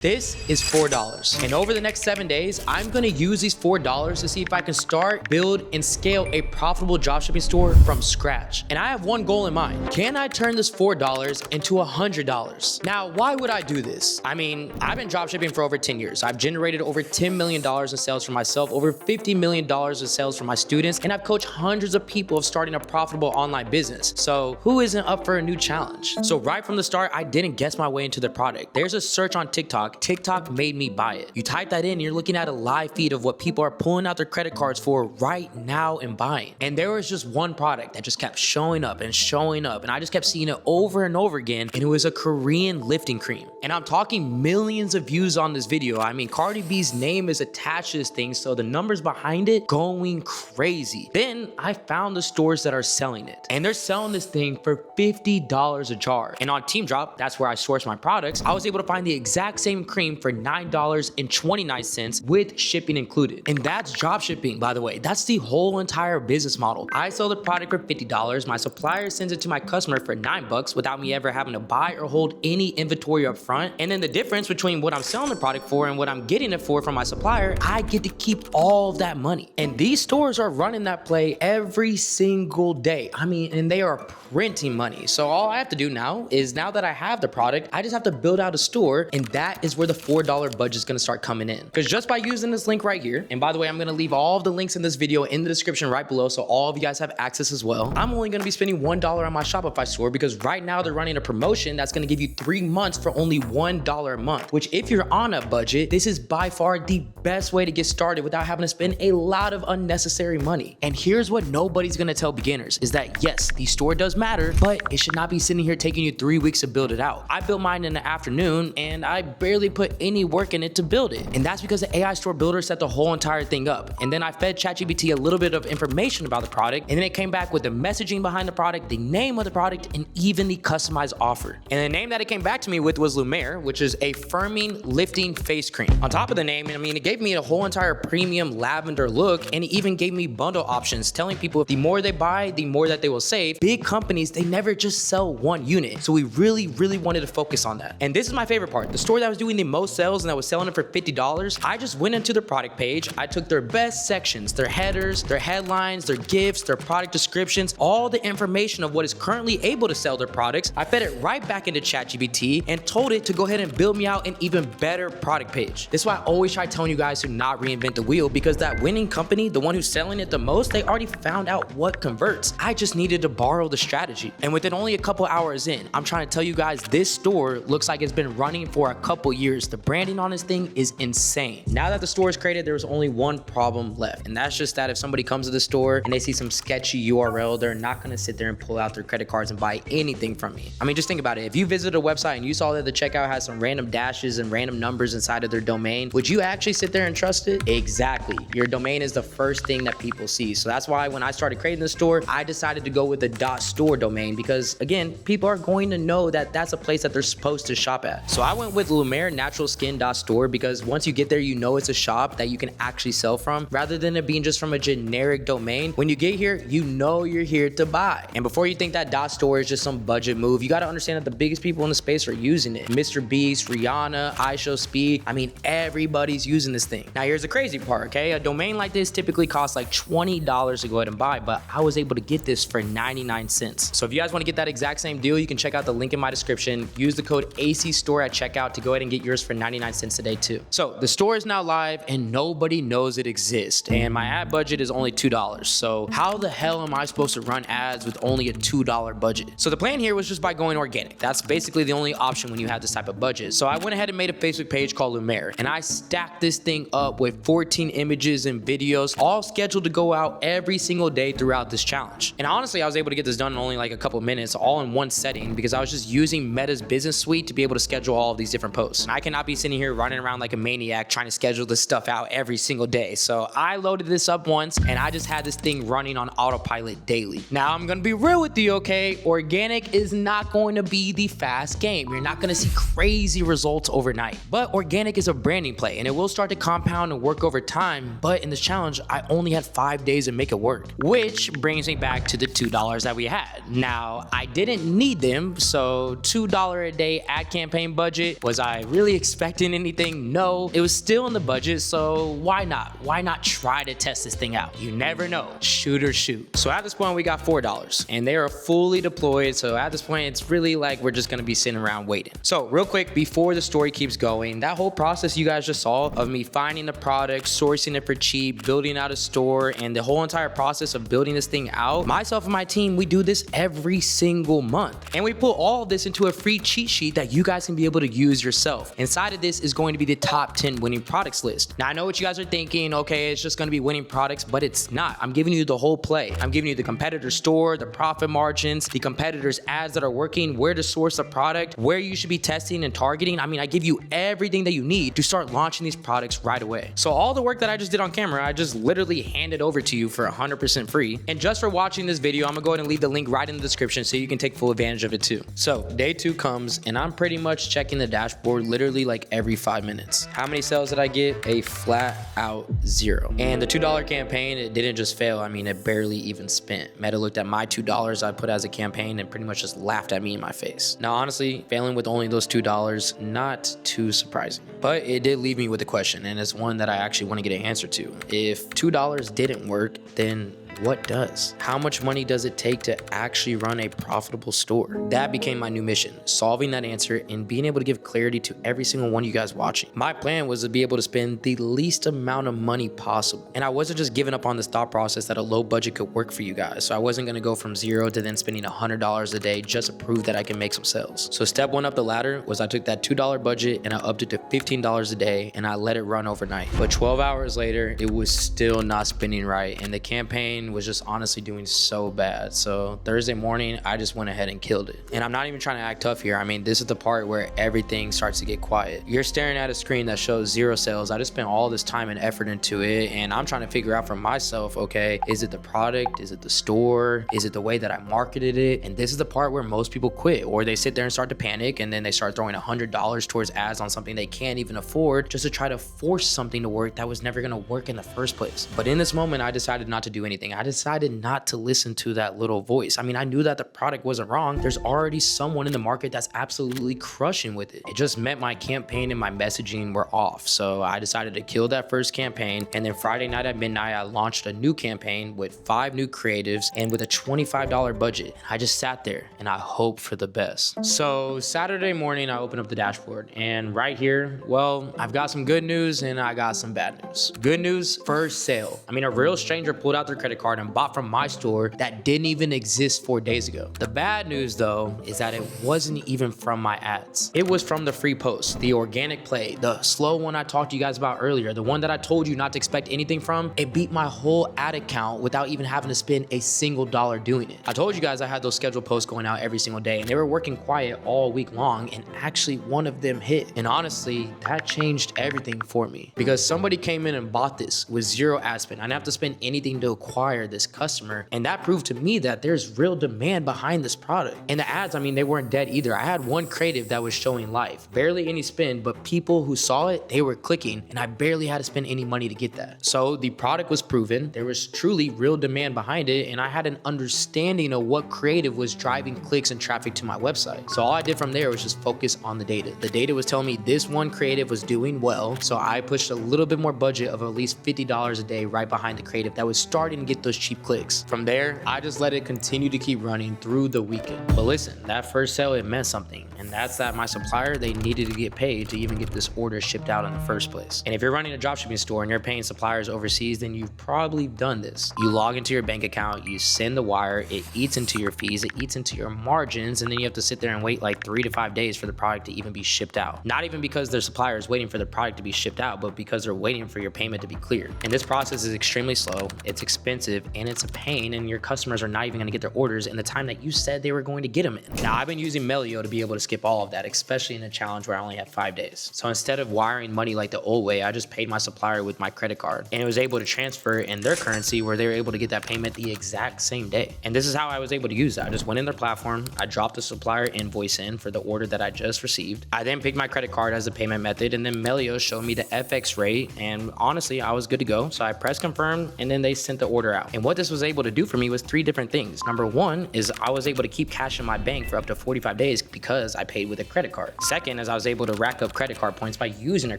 This is $4. And over the next 7 days, I'm gonna use these $4 to see if I can start, build, and scale a profitable dropshipping store from scratch. And I have one goal in mind. Can I turn this $4 into $100? Now, why would I do this? I mean, I've been dropshipping for over 10 years. I've generated over $10 million in sales for myself, over $50 million in sales for my students, and I've coached hundreds of people of starting a profitable online business. So who isn't up for a new challenge? So right from the start, I didn't guess my way into the product. There's a search on TikTok. TikTok made me buy it. You type that in, you're looking at a live feed of what people are pulling out their credit cards for right now and buying. And there was just one product that just kept showing up and showing up. And I just kept seeing it over and over again. And it was a Korean lifting cream. And I'm talking millions of views on this video. I mean, Cardi B's name is attached to this thing, so the numbers behind it going crazy. Then I found the stores that are selling it. And they're selling this thing for $50 a jar. And on Team Drop, that's where I source my products, I was able to find the exact same cream for $9.29 with shipping included. And that's drop shipping, by the way. That's the whole entire business model. I sell the product for $50. My supplier sends it to my customer for $9 without me ever having to buy or hold any inventory up front. And then the difference between what I'm selling the product for and what I'm getting it for from my supplier, I get to keep all of that money. And these stores are running that play every single day. I mean, and they are printing money. So all I have to do now is, now that I have the product, I just have to build out a store, and that is where the $4 budget is gonna start coming in. Because just by using this link right here, and by the way, I'm gonna leave all of the links in this video in the description right below so all of you guys have access as well. I'm only gonna be spending $1 on my Shopify store because right now they're running a promotion that's gonna give you 3 months for only $1 a month, which if you're on a budget, this is by far the best way to get started without having to spend a lot of unnecessary money. And here's what nobody's gonna tell beginners is that yes, the store does matter, but it should not be sitting here taking you 3 weeks to build it out. I built mine in the afternoon and I barely put any work in it to build it. And that's because the AI store builder set the whole entire thing up. And then I fed ChatGPT a little bit of information about the product, and then it came back with the messaging behind the product, the name of the product, and even the customized offer. And the name that it came back to me with was Lumiere, which is a firming lifting face cream. On top of the name, I mean, it gave me a whole entire premium lavender look, and it even gave me bundle options telling people the more they buy, the more that they will save. Big companies, they never just sell one unit. So we really wanted to focus on that. And this is my favorite part. The store that was doing the most sales and that was selling it for $50, I just went into their product page. I took their best sections, their headers, their headlines, their gifts, their product descriptions, all the information of what is currently able to sell their products. I fed it right back into ChatGPT and told it to go ahead and build me out an even better product page. This is why I always try telling you guys to not reinvent the wheel, because that winning company, the one who's selling it the most, they already found out what converts. I just needed to borrow the strategy. And within only a couple hours in, I'm trying to tell you guys, this store looks like it's been running for a couple years. The branding on this thing is insane. Now that the store is created, there's only one problem left. And that's just that if somebody comes to the store and they see some sketchy URL, they're not gonna sit there and pull out their credit cards and buy anything from me. I mean, just think about it. If you visit a website and you saw that the checkout has some random dashes and random numbers inside of their domain, would you actually sit there and trust it? Exactly. Your domain is the first thing that people see. So that's why when I started creating the store, I decided to go with the .store domain because again, people are going to know that that's a place that they're supposed to shop at. So I went with Lumiere Natural Skin .store because once you get there, you know it's a shop that you can actually sell from rather than it being just from a generic domain. When you get here, you know you're here to buy. And before you think that .store is just some budget move, you got to understand that the biggest people in the space are using it. Mr. Beast, Rihanna, iShowSpeed. I mean, everybody's using this thing. Now here's the crazy part, okay? A domain like this typically costs like $20 to go ahead and buy, but I was able to get this for 99 cents. So if you guys want to get that exact same deal, you can check out the link in my description. Use the code ACSTORE at checkout to go ahead and get yours for 99 cents today too. So the store is now live and nobody knows it exists. And my ad budget is only $2. So how the hell am I supposed to run ads with only a $2 budget? So the plan here was just by going organic. That's basically the only option when you have this type of budget. So I went ahead and made a Facebook page called Lumiere, and I stacked this thing up with 14 images and videos, all scheduled to go out every single day throughout this challenge. And honestly, I was able to get this done in only like a couple minutes, all in one setting, because I was just using Meta's business suite to be able to schedule all of these different posts. And I cannot be sitting here running around like a maniac trying to schedule this stuff out every single day. So I loaded this up once and I just had this thing running on autopilot daily. Now I'm gonna be real with you, okay? Organic is not going to be the fast game. You're not gonna see crazy results overnight. But organic is a branding play and it will start to compound and work over time. But in this challenge, I only had 5 days to make it work, which brings me back to the $2 that we had. Now, I didn't need them, so $2 a day ad campaign budget. Was I really expecting anything? No. It was still in the budget, so why not? Why not try to test this thing out? You never know. Shoot or shoot. So at this point, we got $4 and they are fully deployed. So at this point, it's really like we're just gonna be sitting around waiting. So real quick, before the story keeps going, that whole process you guys just saw of me finding the product, sourcing it for cheap, building out a store, and the whole entire process of building this thing out, myself and my team, we do this every single month. And we put all of this into a free cheat sheet that you guys can be able to use yourself. Inside of this is going to be the top 10 winning products list. Now I know what you guys are thinking, okay, it's just gonna be winning products, but it's not. I'm giving you the whole play. I'm giving you the competitor store, the profit margins, the competitors' ads that are working, where to source a product, where you should be testing and targeting. I mean, I give you everything that you need to start launching these products right away. So all the work that I just did on camera, I just literally handed over to you for 100% free. And just for watching this video, I'm gonna go ahead and leave the link right in the description so you can take full advantage of it too. So day 2 comes and I'm pretty much checking the dashboard literally like every 5 minutes. How many sales did I get? A flat out 0. And the $2 campaign, it didn't just fail. I mean, it barely even spent. Meta looked at my $2 I put as a campaign and pretty much just laughed at me in my face. Now, honestly, failing with only those $2, not too surprising. But it did leave me with a question, and it's one that I actually want to get an answer to. If $2 didn't work, then what does? How much money does it take to actually run a profitable store? That became my new mission, solving that answer and being able to give clarity to every single one of you guys watching. My plan was to be able to spend the least amount of money possible. And I wasn't just giving up on this thought process that a low budget could work for you guys. So I wasn't gonna go from 0 to then spending $100 a day just to prove that I can make some sales. So step 1 up the ladder was I took that $2 budget and I upped it to $15 a day and I let it run overnight. But 12 hours later, it was still not spinning right. And the campaign was just honestly doing so bad. So Thursday morning, I just went ahead and killed it. And I'm not even trying to act tough here. I mean, this is the part where everything starts to get quiet. You're staring at a screen that shows 0 sales. I just spent all this time and effort into it. And I'm trying to figure out for myself, okay, is it the product? Is it the store? Is it the way that I marketed it? And this is the part where most people quit, or they sit there and start to panic and then they start throwing $100 towards ads on something they can't even afford just to try to force something to work that was never gonna work in the first place. But in this moment, I decided not to do anything. I decided not to listen to that little voice. I mean, I knew that the product wasn't wrong. There's already someone in the market that's absolutely crushing with it. It just meant my campaign and my messaging were off. So I decided to kill that first campaign. And then Friday night at midnight, I launched a new campaign with 5 new creatives and with a $25 budget. I just sat there and I hoped for the best. So Saturday morning, I opened up the dashboard and right here, well, I've got some good news and I got some bad news. Good news, first sale. I mean, a real stranger pulled out their credit card and bought from my store that didn't even exist 4 days ago. The bad news though, is that it wasn't even from my ads. It was from the free post, the organic play, the slow one I talked to you guys about earlier, the one that I told you not to expect anything from. It beat my whole ad account without even having to spend a single dollar doing it. I told you guys I had those scheduled posts going out every single day and they were working quiet all week long, and actually one of them hit. And honestly, that changed everything for me because somebody came in and bought this with 0 ad spend. I didn't have to spend anything to acquire this customer. And that proved to me that there's real demand behind this product. And the ads, I mean, they weren't dead either. I had one creative that was showing life, barely any spend, but people who saw it, they were clicking, and I barely had to spend any money to get that. So the product was proven, there was truly real demand behind it, and I had an understanding of what creative was driving clicks and traffic to my website. So all I did from there was just focus on the data. The data was telling me this one creative was doing well, so I pushed a little bit more budget of at least $50 a day right behind the creative that was starting to get those cheap clicks. From there, I just let it continue to keep running through the weekend. But listen, that first sale, it meant something. And that's that my supplier, they needed to get paid to even get this order shipped out in the first place. And if you're running a dropshipping store and you're paying suppliers overseas, then you've probably done this. You log into your bank account, you send the wire, it eats into your fees, it eats into your margins, and then you have to sit there and wait like 3 to 5 days for the product to even be shipped out. Not even because their supplier is waiting for the product to be shipped out, but because they're waiting for your payment to be cleared. And this process is extremely slow, it's expensive, and it's a pain, and your customers are not even gonna get their orders in the time that you said they were going to get them in. Now, I've been using Melio to be able to skip all of that, especially in a challenge where I only had 5 days. So instead of wiring money like the old way, I just paid my supplier with my credit card, and it was able to transfer in their currency where they were able to get that payment the exact same day. And this is how I was able to use that. I just went in their platform, I dropped the supplier invoice in for the order that I just received. I then picked my credit card as a payment method, and then Melio showed me the FX rate, and honestly, I was good to go. So I pressed confirm, and then they sent the order route. And what this was able to do for me was 3 different things. Number 1 is I was able to keep cash in my bank for up to 45 days because I paid with a credit card. Second is I was able to rack up credit card points by using a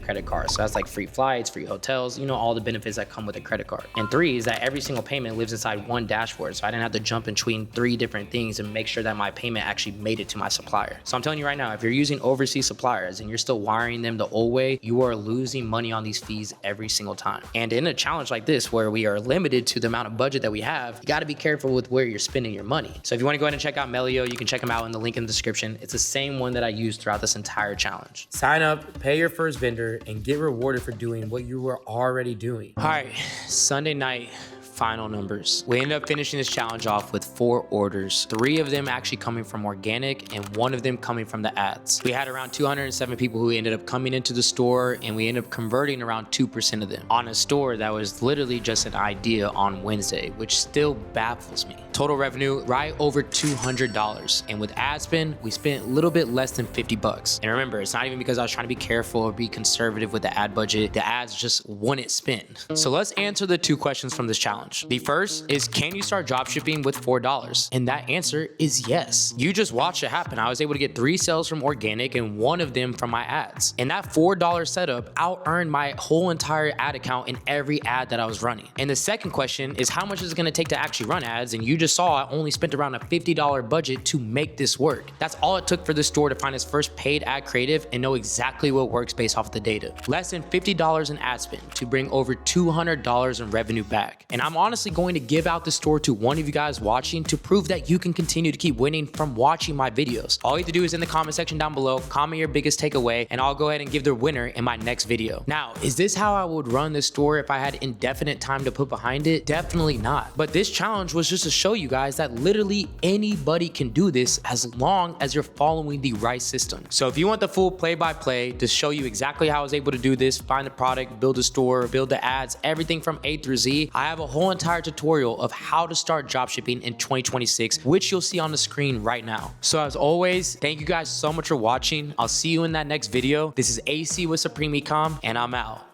credit card. So that's like free flights, free hotels, you know, all the benefits that come with a credit card. And 3 is that every single payment lives inside one dashboard. So I didn't have to jump in between 3 different things and make sure that my payment actually made it to my supplier. So I'm telling you right now, if you're using overseas suppliers and you're still wiring them the old way, you are losing money on these fees every single time. And in a challenge like this, where we are limited to the amount of budget that we have, you gotta be careful with where you're spending your money. So if you wanna go ahead and check out Melio, you can check them out in the link in the description. It's the same one that I used throughout this entire challenge. Sign up, pay your first vendor, and get rewarded for doing what you were already doing. All right, Sunday night, final numbers. We ended up finishing this challenge off with 4 orders, 3 of them actually coming from organic and 1 of them coming from the ads. We had around 207 people who ended up coming into the store, and we ended up converting around 2% of them on a store that was literally just an idea on Wednesday, which still baffles me. Total revenue right over $200, and with ad spend we spent a little bit less than 50 bucks. And remember, it's not even because I was trying to be careful or be conservative with the ad budget. The ads just wouldn't spend. So let's answer the 2 questions from this challenge. The first is, can you start dropshipping with $4? And that answer is yes. You just watch it happen. I was able to get 3 sales from organic and 1 of them from my ads, and that $4 setup out earned my whole entire ad account in every ad that I was running. And the second question is, how much is it going to take to actually run ads? And you just saw I only spent around a $50 budget to make this work. That's all it took for the store to find its first paid ad creative and know exactly what works based off the data. Less than $50 in ad spend to bring over $200 in revenue back. And I'm honestly going to give out the store to one of you guys watching to prove that you can continue to keep winning from watching my videos. All you have to do is in the comment section down below, comment your biggest takeaway, and I'll go ahead and give the winner in my next video. Now, is this how I would run this store if I had indefinite time to put behind it? Definitely not. But this challenge was just to show you guys that literally anybody can do this as long as you're following the right system. So if you want the full play-by-play to show you exactly how I was able to do this, find the product, build a store, build the ads, everything from A through Z, I have a whole entire tutorial of how to start dropshipping in 2026, which you'll see on the screen right now. So as always, thank you guys so much for watching. I'll see you in that next video. This is AC with Supreme Ecom, and I'm out.